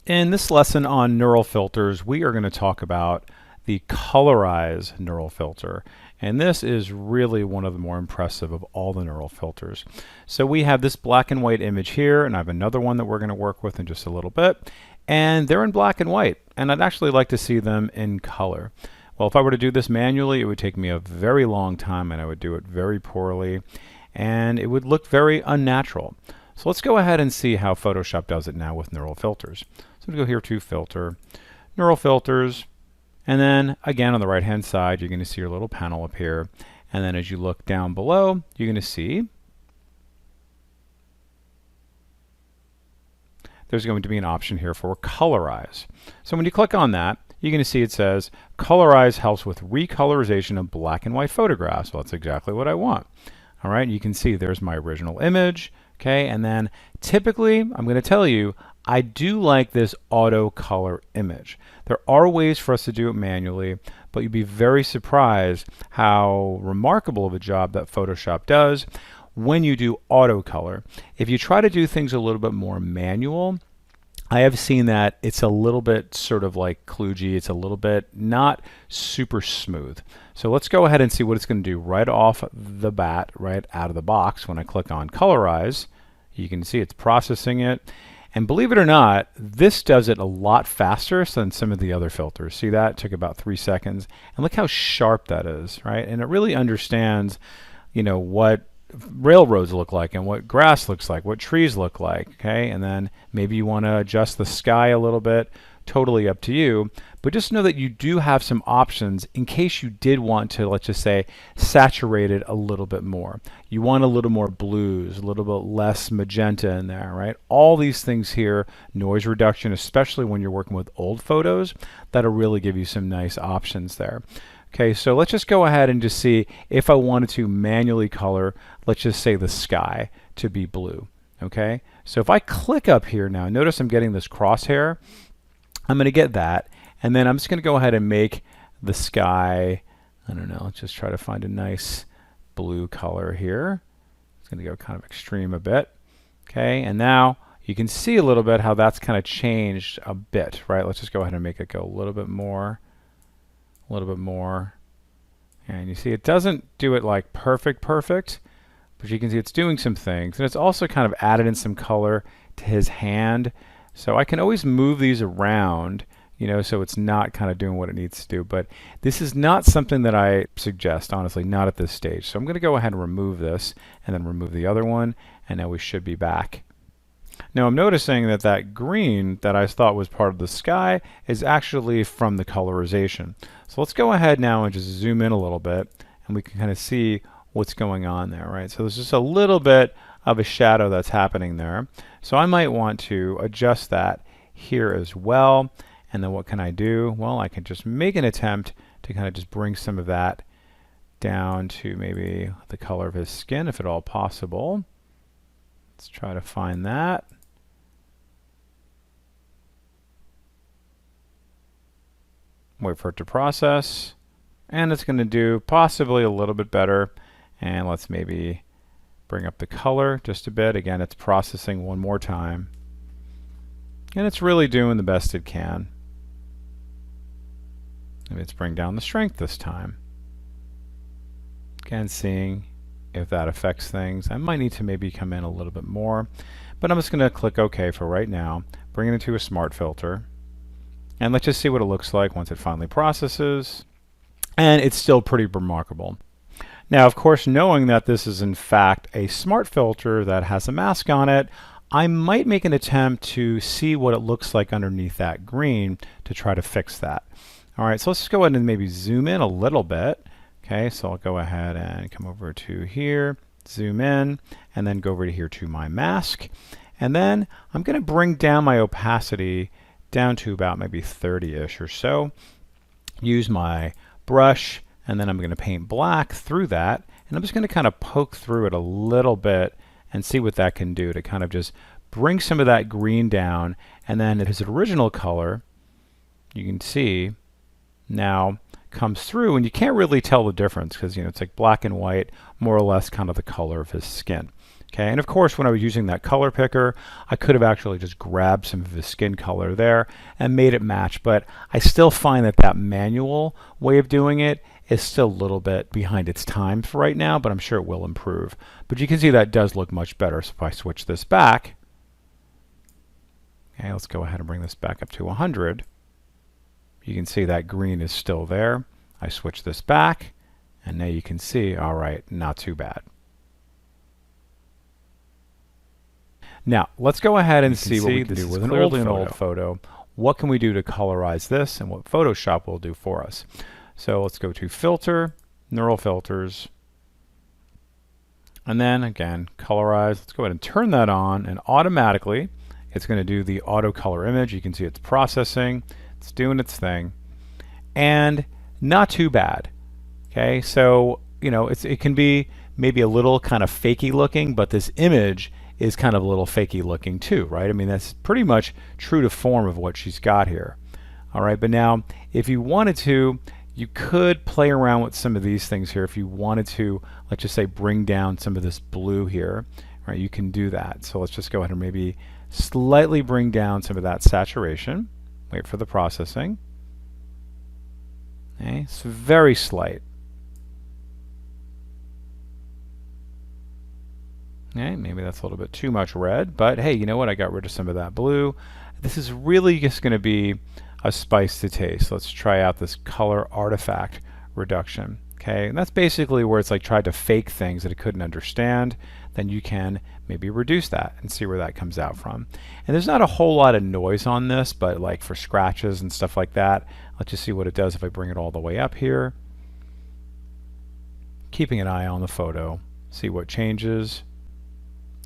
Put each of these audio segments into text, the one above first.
In this lesson on neural filters, we are going to talk about the Colorize neural filter. And this is really one of the more impressive of all the neural filters. So we have this black and white image here, and I have another one that we're going to work with in just a little bit. And they're in black and white, and I'd actually like to see them in color. Well, if I were to do this manually, it would take me a very long time, and I would do it very poorly, and it would look very unnatural. So let's go ahead and see how Photoshop does it now with neural filters. So I'm going to go here to Filter, Neural Filters, and then again on the right hand side you're going to see your little panel up here, and then as you look down below you're going to see there's going to be an option here for Colorize. So when you click on that, you're going to see it says Colorize helps with recolorization of black and white photographs. Well, that's exactly what I want. All right, you can see there's my original image. Okay, and then typically I'm going to tell you I do like this auto color image. There are ways for us to do it manually, but you'd be very surprised how remarkable of a job that Photoshop does when you do auto color. If you try to do things a little bit more manual, I have seen that it's a little bit sort of like kludgy. It's a little bit not super smooth. So let's go ahead and see what it's going to do right off the bat, right out of the box. When I click on Colorize, you can see it's processing it. And believe it or not, this does it a lot faster than some of the other filters. See that? It took about 3 seconds. And look how sharp that is, right? And it really understands, you know, what railroads look like and what grass looks like, what trees look like, okay? And then maybe you want to adjust the sky a little bit, totally up to you. But just know that you do have some options in case you did want to, let's just say, saturate it a little bit more. You want a little more blues, a little bit less magenta in there, right? All these things here, noise reduction, especially when you're working with old photos, that'll really give you some nice options there. Okay, so let's just go ahead and just see if I wanted to manually color, let's just say the sky to be blue. Okay, so if I click up here now, notice I'm getting this crosshair. I'm going to get that, and then I'm just going to go ahead and make the sky, I don't know, let's just try to find a nice blue color here. It's going to go kind of extreme a bit. Okay, and now you can see a little bit how that's kind of changed a bit, right? Let's just go ahead and make it go a little bit more. A little bit more, and you see it doesn't do it like perfect, but you can see it's doing some things, and it's also kind of added in some color to his hand. So I can always move these around, you know, so it's not kind of doing what it needs to do. But this is not something that I suggest, honestly, not at this stage. So I'm going to go ahead and remove this, and then remove the other one, and now we should be back. Now I'm noticing that that green that I thought was part of the sky is actually from the colorization. So let's go ahead now and just zoom in a little bit, and we can kind of see what's going on there, right? So there's just a little bit of a shadow that's happening there. So I might want to adjust that here as well. And then what can I do? Well, I can just make an attempt to kind of just bring some of that down to maybe the color of his skin, if at all possible. Let's try to find that. Wait for it to process, and it's going to do possibly a little bit better. And let's maybe bring up the color just a bit. Again, it's processing one more time, and it's really doing the best it can. Maybe let's bring down the strength this time. Again, seeing if that affects things. I might need to maybe come in a little bit more, but I'm just going to click OK for right now, bring it into a smart filter, and let's just see what it looks like once it finally processes. And it's still pretty remarkable. Now, of course, knowing that this is in fact a smart filter that has a mask on it, I might make an attempt to see what it looks like underneath that green to try to fix that. All right, so let's just go ahead and maybe zoom in a little bit. Okay, so I'll go ahead and come over to here, zoom in, and then go over to here to my mask. And then I'm going to bring down my opacity down to about maybe 30-ish or so. Use my brush, and then I'm going to paint black through that. And I'm just going to kind of poke through it a little bit and see what that can do to kind of just bring some of that green down. And then his original color, you can see now comes through, and you can't really tell the difference because, you know, it's like black and white, more or less kind of the color of his skin. Okay, and of course when I was using that color picker, I could have actually just grabbed some of the skin color there and made it match, but I still find that that manual way of doing it is still a little bit behind its time for right now, but I'm sure it will improve. But you can see that does look much better. So if I switch this back, okay, let's go ahead and bring this back up to 100. You can see that green is still there. I switch this back, and now you can see, all right, not too bad. Now, let's go ahead and see what we can do with an old photo. What can we do to colorize this and what Photoshop will do for us? So let's go to Filter, Neural Filters, and then again, Colorize. Let's go ahead and turn that on, and automatically it's going to do the auto color image. You can see it's processing, it's doing its thing, and not too bad. Okay, so you know, it can be maybe a little kind of fakey looking, but this image is kind of a little fakey looking too, right? I mean, that's pretty much true to form of what she's got here. All right, but now if you wanted to, you could play around with some of these things here. If you wanted to, let's just say, bring down some of this blue here, right? You can do that. So let's just go ahead and maybe slightly bring down some of that saturation. Wait for the processing. Okay, it's very slight. Okay, maybe that's a little bit too much red, but hey, you know what? I got rid of some of that blue. This is really just going to be a spice to taste. Let's try out this color artifact reduction. Okay, and that's basically where it's like tried to fake things that it couldn't understand. Then you can maybe reduce that and see where that comes out from. And there's not a whole lot of noise on this, but like for scratches and stuff like that, let's just see what it does if I bring it all the way up here. Keeping an eye on the photo, see what changes.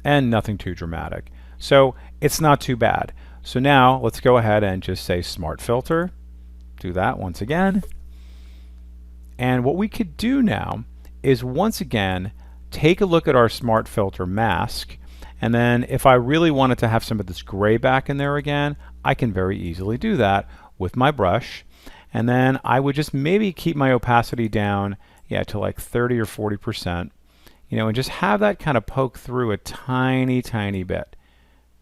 And nothing too dramatic. So it's not too bad. So now let's go ahead and just say Smart Filter. Do that once again. And what we could do now is once again take a look at our Smart Filter mask, and then if I really wanted to have some of this gray back in there again, I can very easily do that with my brush. And then I would just maybe keep my opacity down, yeah, to like 30 or 40%. You know, and just have that kind of poke through a tiny, tiny bit.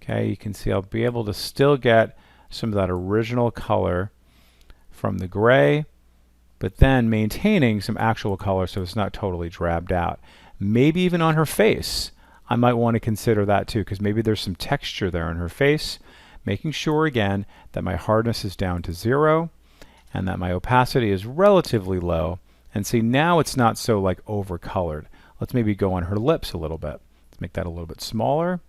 Okay, you can see I'll be able to still get some of that original color from the gray, but then maintaining some actual color so it's not totally drabbed out. Maybe even on her face, I might want to consider that too, because maybe there's some texture there on her face, making sure again that my hardness is down to 0 and that my opacity is relatively low. And see, now it's not so like over-colored. Let's maybe go on her lips a little bit. Let's make that a little bit smaller.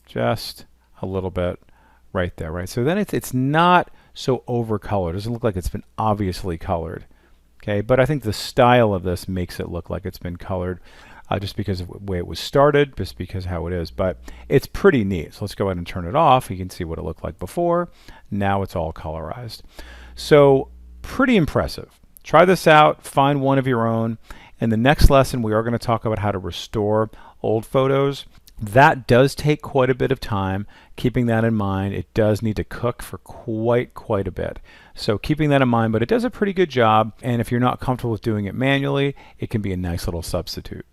Just a little bit right there, right? So then it's not so over-colored. It doesn't look like it's been obviously colored. Okay, but I think the style of this makes it look like it's been colored just because of the way it was started, just because how it is. But it's pretty neat. So let's go ahead and turn it off. You can see what it looked like before. Now it's all colorized. So pretty impressive. Try this out. Find one of your own. In the next lesson, we are going to talk about how to restore old photos. That does take quite a bit of time. Keeping that in mind, it does need to cook for quite a bit. So keeping that in mind, but it does a pretty good job. And if you're not comfortable with doing it manually, it can be a nice little substitute.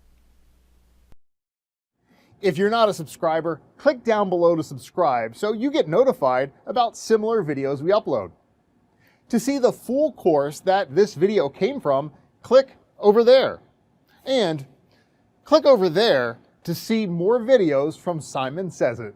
If you're not a subscriber, click down below to subscribe so you get notified about similar videos we upload. To see the full course that this video came from, click over there. And click over there to see more videos from Simon Says It.